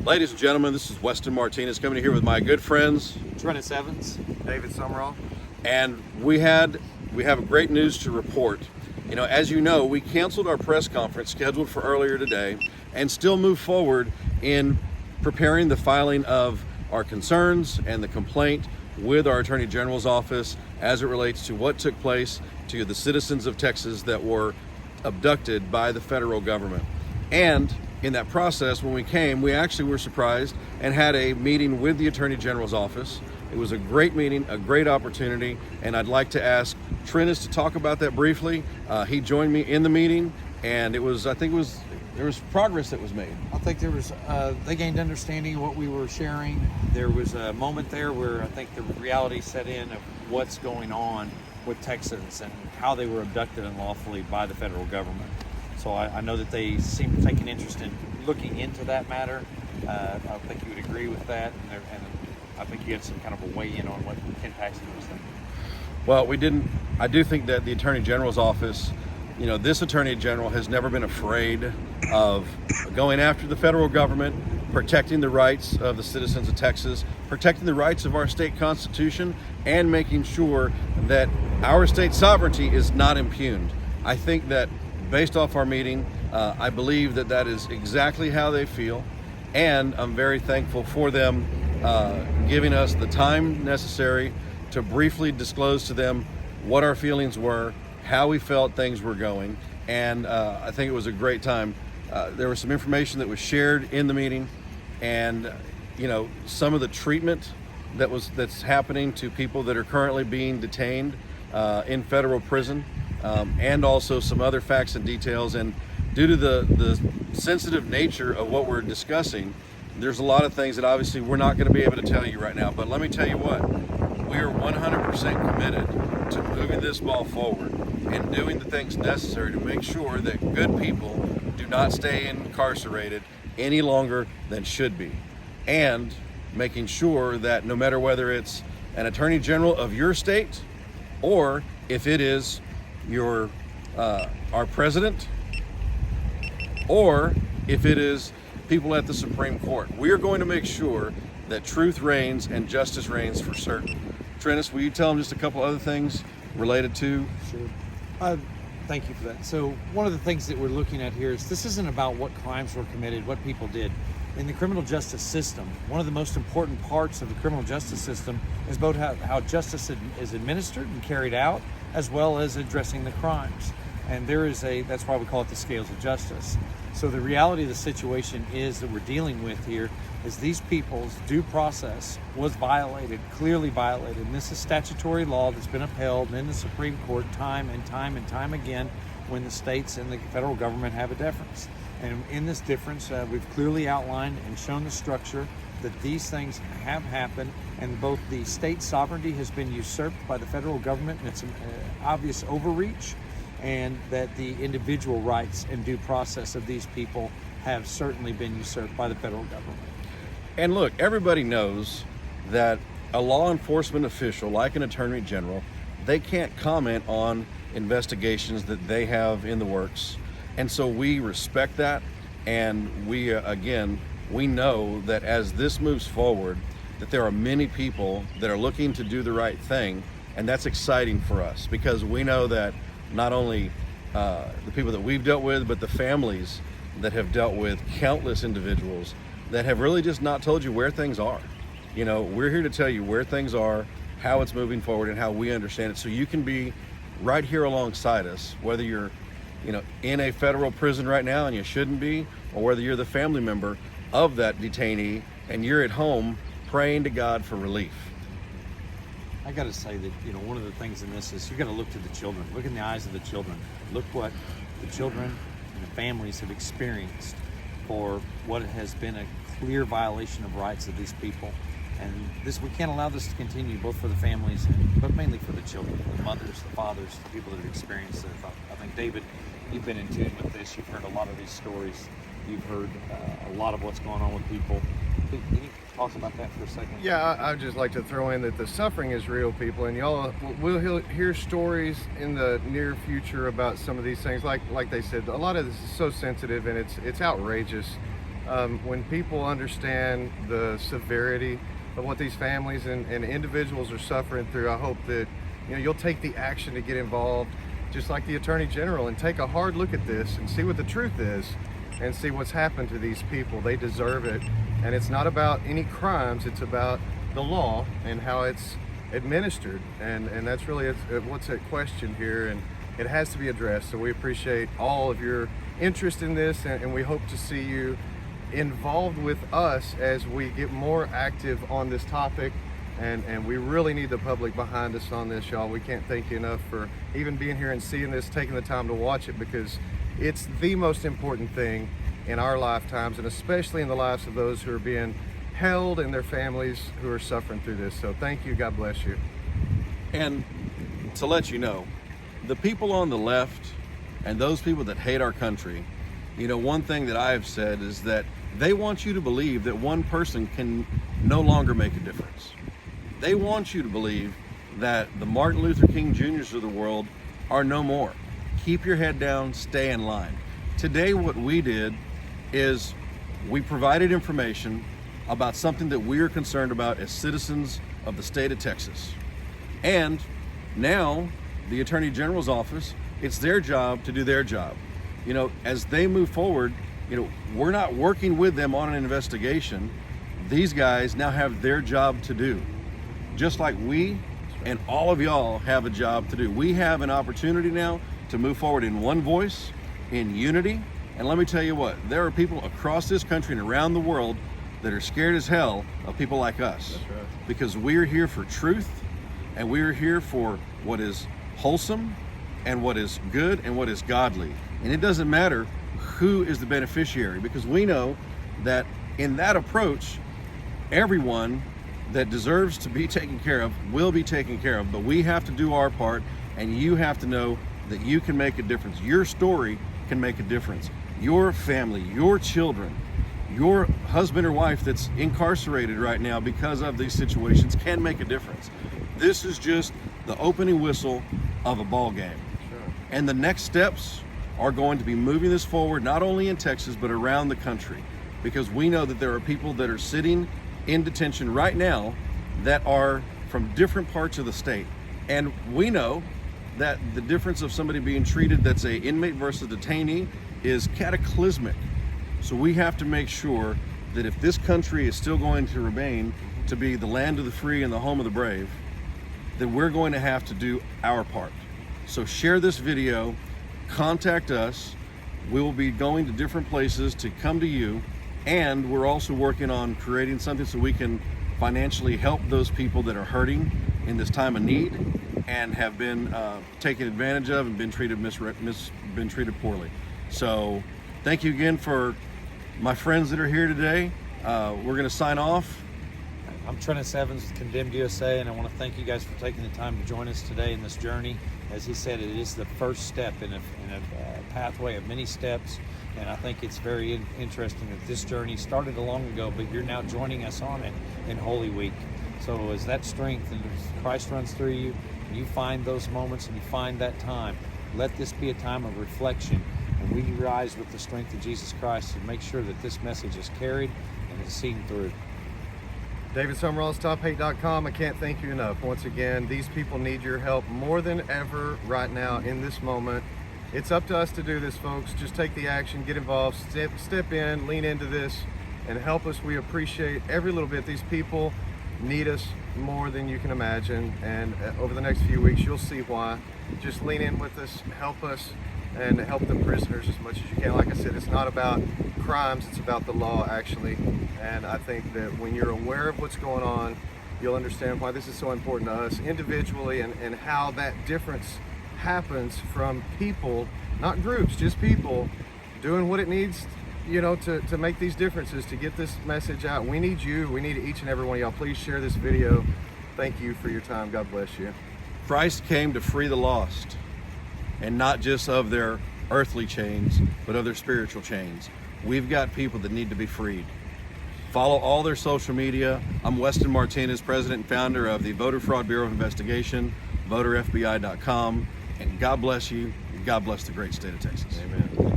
Ladies and gentlemen, this is Weston Martinez coming here with my good friends, Trennis Evans, David Summerall. and we have great news to report. As you know, we canceled our press conference scheduled for earlier today and still move forward in preparing the filing of our concerns and the complaint with our Attorney General's office as it relates to what took place to the citizens of Texas that were abducted by the federal government. And in that process, when we came, we actually were surprised and had a meeting with the Attorney General's office. It was a great meeting, a great opportunity, and I'd like to ask Trennis to talk about that briefly. He joined me in the meeting, and there was progress that was made. I think they gained understanding of what we were sharing. There was a moment there where I think the reality set in of what's going on with Texans and how they were abducted unlawfully by the federal government. So I know that they seem to take an interest in looking into that matter. I think you would agree with that, and I think you had some kind of a weigh-in on what Ken Paxton was thinking. Well, we didn't. I do think that the Attorney General's office, this Attorney General has never been afraid of going after the federal government, protecting the rights of the citizens of Texas, protecting the rights of our state constitution, and making sure that our state sovereignty is not impugned. I think that based off our meeting, I believe that is exactly how they feel, and I'm very thankful for them giving us the time necessary to briefly disclose to them what our feelings were, how we felt things were going, and I think it was a great time. There was some information that was shared in the meeting, and some of the treatment that's happening to people that are currently being detained in federal prison, and also some other facts and details. And due to the sensitive nature of what we're discussing, there's a lot of things that obviously we're not going to be able to tell you right now. But let me tell you what, we are 100% committed to moving this ball forward and doing the things necessary to make sure that good people do not stay incarcerated any longer than should be, and making sure that no matter whether it's an Attorney General of your state or if it is our president, or if it is people at the Supreme Court, we are going to make sure that truth reigns and justice reigns for certain. Trennis, will you tell them just a couple other things related to? Sure. Thank you for that. So one of the things that we're looking at here is this isn't about what crimes were committed, what people did. In the criminal justice system, one of the most important parts of the criminal justice system is both how justice is administered and carried out, as well as addressing the crimes. And that's why we call it the scales of justice. So the reality of the situation is that we're dealing with here is these people's due process was violated, clearly violated. And this is statutory law that's been upheld in the Supreme Court time and time and time again when the states and the federal government have a difference. And in this difference, we've clearly outlined and shown the structure that these things have happened, and both the state sovereignty has been usurped by the federal government, and it's an obvious overreach, and that the individual rights and due process of these people have certainly been usurped by the federal government. And look, everybody knows that a law enforcement official, like an Attorney General, they can't comment on investigations that they have in the works. And so we respect that, and we know that as this moves forward, that there are many people that are looking to do the right thing, and that's exciting for us because we know that not only the people that we've dealt with, but the families that have dealt with countless individuals that have really just not told you where things are. We're here to tell you where things are, how it's moving forward, and how we understand it, so you can be right here alongside us, whether you're in a federal prison right now and you shouldn't be, or whether you're the family member of that detainee and you're at home praying to God for relief. I got to say that, one of the things in this is you got to look to the children. Look in the eyes of the children. Look what the children and the families have experienced for what has been a clear violation of rights of these people. And we can't allow this to continue, both for the families, but mainly for the children, the mothers, the fathers, the people that have experienced it. I think, David, you've been in tune with this. You've heard a lot of these stories. You've heard a lot of what's going on with people. Can you talk about that for a second? Yeah, I'd just like to throw in that the suffering is real, people, and y'all will hear stories in the near future about some of these things. Like they said, a lot of this is so sensitive and it's outrageous. when people understand the severity of what these families and individuals are suffering through, I hope that you'll take the action to get involved, just like the Attorney General, and take a hard look at this and see what the truth is and see what's happened to these people. They deserve it. And it's not about any crimes, it's about the law and how it's administered. And that's really what's at question here, and it has to be addressed. So we appreciate all of your interest in this, and we hope to see you involved with us as we get more active on this topic. And we really need the public behind us on this, y'all. We can't thank you enough for even being here and seeing this, taking the time to watch it, because it's the most important thing in our lifetimes, and especially in the lives of those who are being held and their families who are suffering through this. So thank you. God bless you. And to let you know, the people on the left and those people that hate our country, one thing that I have said is that they want you to believe that one person can no longer make a difference. They want you to believe that the Martin Luther King Jr.'s of the world are no more. Keep your head down, stay in line. Today, what we did is we provided information about something that we are concerned about as citizens of the state of Texas. And now the Attorney General's office, it's their job to do their job. As they move forward, we're not working with them on an investigation. These guys now have their job to do. Just like we and all of y'all have a job to do. We have an opportunity now to move forward in one voice, in unity. And let me tell you what, there are people across this country and around the world that are scared as hell of people like us. That's right. Because we're here for truth, and we're here for what is wholesome and what is good and what is godly. And it doesn't matter who is the beneficiary, because we know that in that approach, everyone that deserves to be taken care of will be taken care of. But we have to do our part, and you have to know that you can make a difference. Your story can make a difference. Your family, your children, your husband or wife that's incarcerated right now because of these situations can make a difference. This is just the opening whistle of a ball game. Sure. And the next steps are going to be moving this forward, not only in Texas, but around the country, because we know that there are people that are sitting in detention right now that are from different parts of the state. And we know that the difference of somebody being treated that's a inmate versus detainee is cataclysmic. So we have to make sure that if this country is still going to remain to be the land of the free and the home of the brave, then we're going to have to do our part. So share this video, contact us. We will be going to different places to come to you, and we're also working on creating something so we can financially help those people that are hurting in this time of need and have been taken advantage of and been treated been treated poorly. So thank you again for my friends that are here today. We're going to sign off. I'm Trennis Evans with Condemned USA, and I want to thank you guys for taking the time to join us today in this journey. As he said, it is the first step in a pathway of many steps, and I think it's very interesting that this journey started long ago, but you're now joining us on it in Holy Week. So as that strength and as Christ runs through you, and you find those moments and you find that time, let this be a time of reflection, and we rise with the strength of Jesus Christ to make sure that this message is carried and is seen through. David Summerall, StopHate.com. I can't thank you enough. Once again, these people need your help more than ever right now in this moment. It's up to us to do this, folks. Just take the action, get involved, step in, lean into this, and help us. We appreciate every little bit. These people need us more than you can imagine, and over the next few weeks, you'll see why. Just lean in with us, and help the prisoners as much as you can. Like I said, it's not about crimes, it's about the law, actually. And I think that when you're aware of what's going on, you'll understand why this is so important to us individually, and how that difference happens from people, not groups, just people doing what it needs, to make these differences, to get this message out. We need you. We need each and every one of y'all. Please share this video. Thank you for your time. God bless you. Christ came to free the lost, and not just of their earthly chains, but of their spiritual chains. We've got people that need to be freed. Follow all their social media. I'm Weston Martinez, president and founder of the Voter Fraud Bureau of Investigation, voterfbi.com. And God bless you. God bless the great state of Texas. Amen.